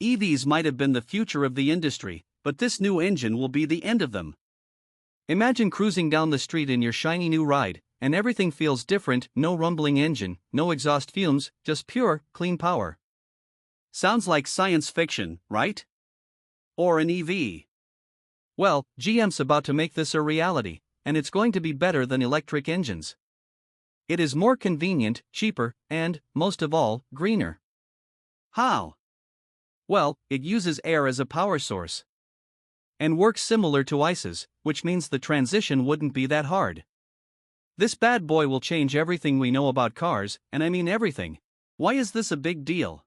EVs might have been the future of the industry, but this new engine will be the end of them. Imagine cruising down the street in your shiny new ride, and everything feels different: no rumbling engine, no exhaust fumes, just pure, clean power. Sounds like science fiction, right? Or an EV. Well, GM's about to make this a reality, and it's going to be better than electric engines. It is more convenient, cheaper, and, most of all, greener. How? Well, it uses air as a power source. And works similar to ICEs, which means the transition wouldn't be that hard. This bad boy will change everything we know about cars, and I mean everything. Why is this a big deal?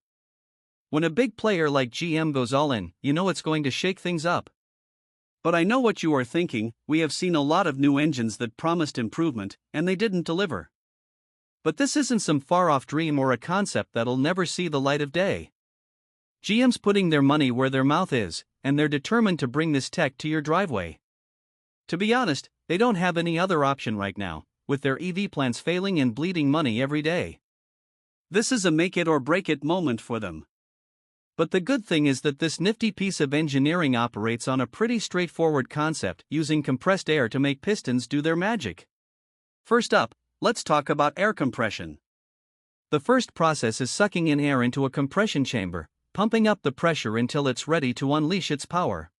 When a big player like GM goes all in, you know it's going to shake things up. But I know what you are thinking: we have seen a lot of new engines that promised improvement, and they didn't deliver. But this isn't some far-off dream or a concept that'll never see the light of day. GM's putting their money where their mouth is, and they're determined to bring this tech to your driveway. To be honest, they don't have any other option right now, with their EV plans failing and bleeding money every day. This is a make-it-or-break-it moment for them. But the good thing is that this nifty piece of engineering operates on a pretty straightforward concept, using compressed air to make pistons do their magic. First up, let's talk about air compression. The first process is sucking in air into a compression chamber, pumping up the pressure until it's ready to unleash its power.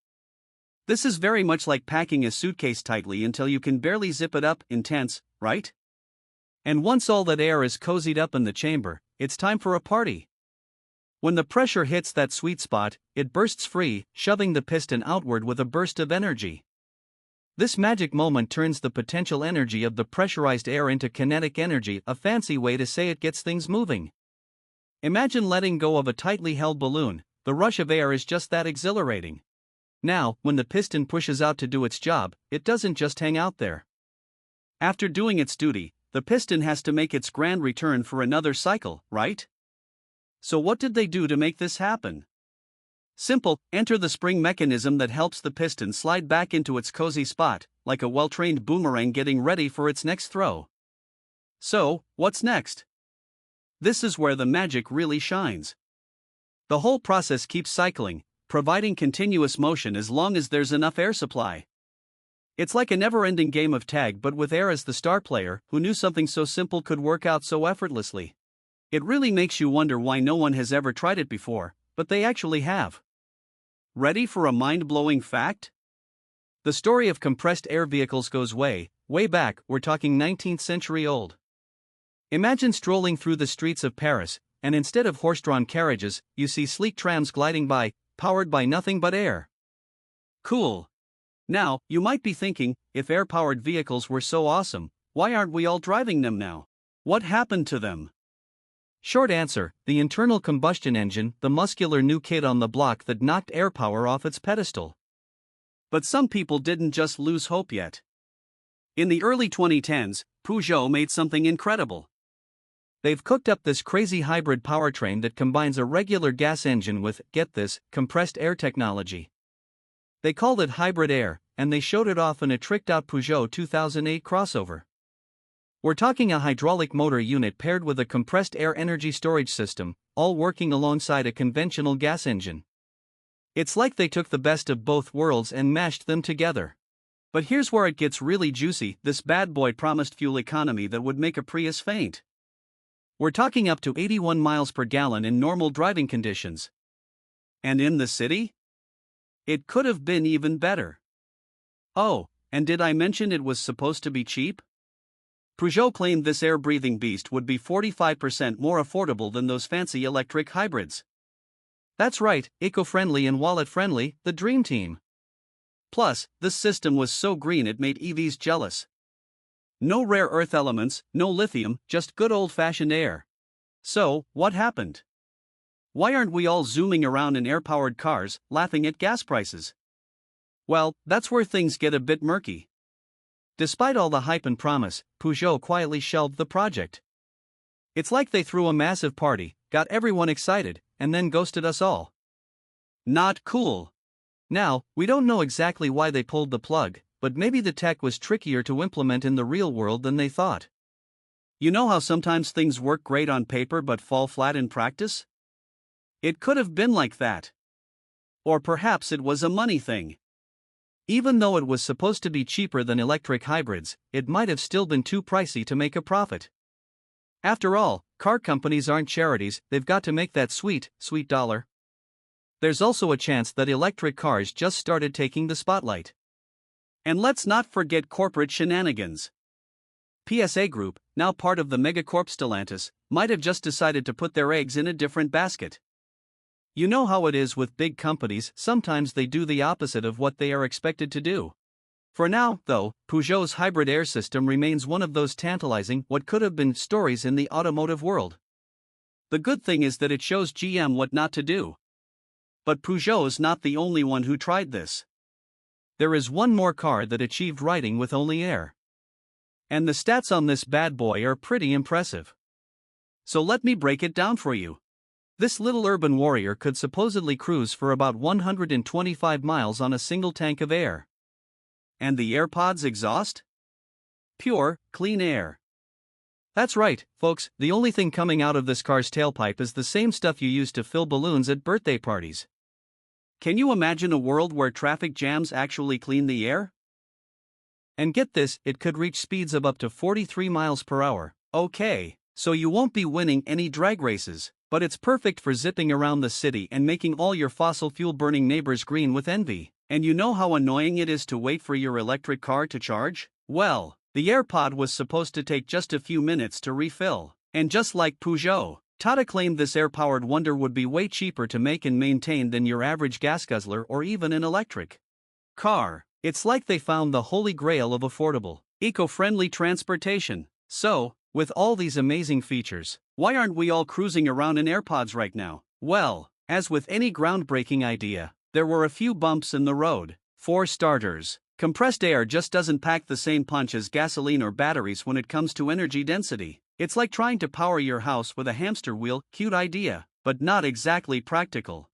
This is very much like packing a suitcase tightly until you can barely zip it up. Intense, right? And once all that air is cozied up in the chamber, it's time for a party. When the pressure hits that sweet spot, it bursts free, shoving the piston outward with a burst of energy. This magic moment turns the potential energy of the pressurized air into kinetic energy, a fancy way to say it gets things moving. Imagine letting go of a tightly held balloon. The rush of air is just that exhilarating. Now, when the piston pushes out to do its job, it doesn't just hang out there. After doing its duty, the piston has to make its grand return for another cycle, right? So what did they do to make this happen? Simple: enter the spring mechanism that helps the piston slide back into its cozy spot, like a well-trained boomerang getting ready for its next throw. So, what's next? This is where the magic really shines. The whole process keeps cycling, providing continuous motion as long as there's enough air supply. It's like a never-ending game of tag, but with air as the star player. Who knew something so simple could work out so effortlessly? It really makes you wonder why no one has ever tried it before, but they actually have. Ready for a mind-blowing fact? The story of compressed air vehicles goes way, way back. We're talking 19th century old. Imagine strolling through the streets of Paris, and instead of horse-drawn carriages, you see sleek trams gliding by, powered by nothing but air. Cool. Now, you might be thinking, if air-powered vehicles were so awesome, why aren't we all driving them now? What happened to them? Short answer: the internal combustion engine, the muscular new kid on the block that knocked air power off its pedestal. But some people didn't just lose hope yet. In the early 2010s, Peugeot made something incredible. They've cooked up this crazy hybrid powertrain that combines a regular gas engine with, get this, compressed air technology. They called it hybrid air, and they showed it off in a tricked-out Peugeot 2008 crossover. We're talking a hydraulic motor unit paired with a compressed air energy storage system, all working alongside a conventional gas engine. It's like they took the best of both worlds and mashed them together. But here's where it gets really juicy: this bad boy promised fuel economy that would make a Prius faint. We're talking up to 81 miles per gallon in normal driving conditions. And in the city? It could have been even better. Oh, and did I mention it was supposed to be cheap? Peugeot claimed this air-breathing beast would be 45% more affordable than those fancy electric hybrids. That's right, eco-friendly and wallet-friendly, the dream team. Plus, this system was so green it made EVs jealous. No rare earth elements, no lithium, just good old-fashioned air. So, what happened? Why aren't we all zooming around in air-powered cars, laughing at gas prices? Well, that's where things get a bit murky. Despite all the hype and promise, Peugeot quietly shelved the project. It's like they threw a massive party, got everyone excited, and then ghosted us all. Not cool. Now, we don't know exactly why they pulled the plug, but maybe the tech was trickier to implement in the real world than they thought. You know how sometimes things work great on paper but fall flat in practice? It could have been like that. Or perhaps it was a money thing. Even though it was supposed to be cheaper than electric hybrids, it might have still been too pricey to make a profit. After all, car companies aren't charities, they've got to make that sweet, sweet dollar. There's also a chance that electric cars just started taking the spotlight. And let's not forget corporate shenanigans. PSA Group, now part of the megacorp Stellantis, might have just decided to put their eggs in a different basket. You know how it is with big companies, sometimes they do the opposite of what they are expected to do. For now, though, Peugeot's hybrid air system remains one of those tantalizing what could have been stories in the automotive world. The good thing is that it shows GM what not to do. But Peugeot's not the only one who tried this. There is one more car that achieved writing with only air. And the stats on this bad boy are pretty impressive. So let me break it down for you. This little urban warrior could supposedly cruise for about 125 miles on a single tank of air. And the AirPods exhaust? Pure, clean air. That's right, folks, the only thing coming out of this car's tailpipe is the same stuff you use to fill balloons at birthday parties. Can you imagine a world where traffic jams actually clean the air? And get this, it could reach speeds of up to 43 miles per hour. Okay, so you won't be winning any drag races, but it's perfect for zipping around the city and making all your fossil fuel burning neighbors green with envy. And you know how annoying it is to wait for your electric car to charge? Well, the AirPod was supposed to take just a few minutes to refill. And just like Peugeot, Tata claimed this air-powered wonder would be way cheaper to make and maintain than your average gas guzzler or even an electric car. It's like they found the holy grail of affordable, eco-friendly transportation. So, with all these amazing features, why aren't we all cruising around in AirPods right now? Well, as with any groundbreaking idea, there were a few bumps in the road. For starters, compressed air just doesn't pack the same punch as gasoline or batteries when it comes to energy density. It's like trying to power your house with a hamster wheel, cute idea, but not exactly practical.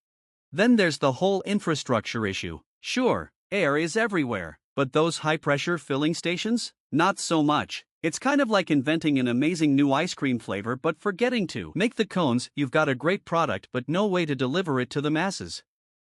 Then there's the whole infrastructure issue. Sure, air is everywhere, but those high-pressure filling stations? Not so much. It's kind of like inventing an amazing new ice cream flavor but forgetting to make the cones. You've got a great product but no way to deliver it to the masses.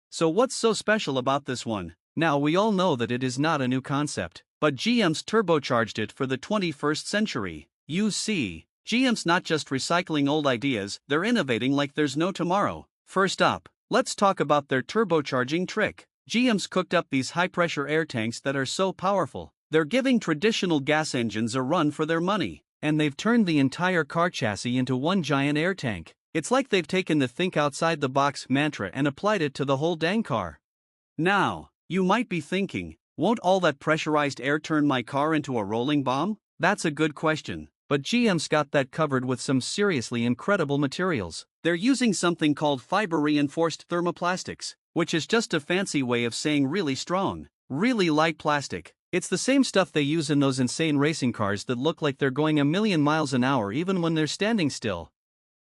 So what's so special about this one? Now we all know that it is not a new concept, but GM's turbocharged it for the 21st century. You see, GM's not just recycling old ideas, they're innovating like there's no tomorrow. First up, let's talk about their turbocharging trick. GM's cooked up these high-pressure air tanks that are so powerful, they're giving traditional gas engines a run for their money, and they've turned the entire car chassis into one giant air tank. It's like they've taken the think outside the box mantra and applied it to the whole dang car. Now, you might be thinking, won't all that pressurized air turn my car into a rolling bomb? That's a good question, but GM's got that covered with some seriously incredible materials. They're using something called fiber-reinforced thermoplastics, which is just a fancy way of saying really strong, really light plastic. It's the same stuff they use in those insane racing cars that look like they're going a million miles an hour even when they're standing still.